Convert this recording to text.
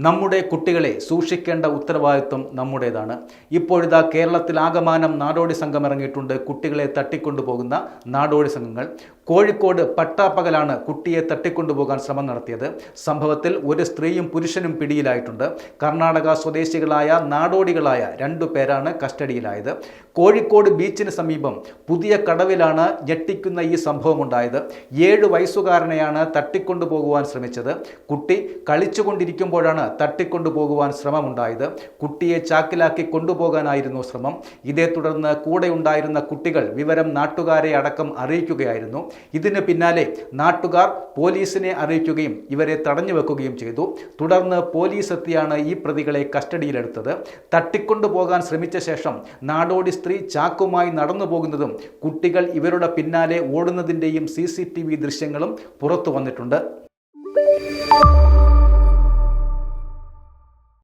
നമ്മുടെ കുട്ടികളെ സൂക്ഷിക്കേണ്ട ഉത്തരവാദിത്വം നമ്മുടേതാണ്. ഇപ്പോഴിതാ കേരളത്തിലാകമാനം നാടോടി സംഘം ഇറങ്ങിയിട്ടുണ്ട്. കുട്ടികളെ തട്ടിക്കൊണ്ടുപോകുന്ന നാടോടി സംഘങ്ങൾ. കോഴിക്കോട് പട്ടാപ്പകലാണ് കുട്ടിയെ തട്ടിക്കൊണ്ടുപോകാൻ ശ്രമം നടത്തിയത്. സംഭവത്തിൽ ഒരു സ്ത്രീയും പുരുഷനും പിടിയിലായിട്ടുണ്ട്. കർണാടക സ്വദേശികളായ നാടോടികളായ 2 പേരാണ് കസ്റ്റഡിയിലായത്. കോഴിക്കോട് ബീച്ചിന് സമീപം പുതിയ കടവിലാണ് ഞെട്ടിക്കുന്ന ഈ സംഭവം ഉണ്ടായത്. 7 വയസ്സുകാരനെയാണ് തട്ടിക്കൊണ്ടുപോകുവാൻ ശ്രമിച്ചത്. കുട്ടി കളിച്ചുകൊണ്ടിരിക്കുമ്പോഴാണ് തട്ടിക്കൊണ്ടുപോകുവാൻ ശ്രമമുണ്ടായത്. കുട്ടിയെ ചാക്കിലാക്കി കൊണ്ടുപോകാനായിരുന്നു ശ്രമം. ഇതേ തുടർന്ന് കൂടെ ഉണ്ടായിരുന്ന കുട്ടികൾ വിവരം നാട്ടുകാരെ അടക്കം അറിയിക്കുകയായിരുന്നു. ഇതിന് പിന്നാലെ നാട്ടുകാർ പോലീസിനെ അറിയിക്കുകയും ഇവരെ തടഞ്ഞു വെക്കുകയും ചെയ്തു. തുടർന്ന് പോലീസ് എത്തിയാണ് ഈ പ്രതികളെ കസ്റ്റഡിയിലെടുത്തത്. തട്ടിക്കൊണ്ടുപോകാൻ ശ്രമിച്ച ശേഷം നാടോടി സ്ത്രീ ചാക്കുമായി നടന്നു പോകുന്നതും കുട്ടികൾ ഇവരുടെ പിന്നാലെ ഓടുന്നതിൻ്റെയും CCTV ദൃശ്യങ്ങളും പുറത്തു വന്നിട്ടുണ്ട്.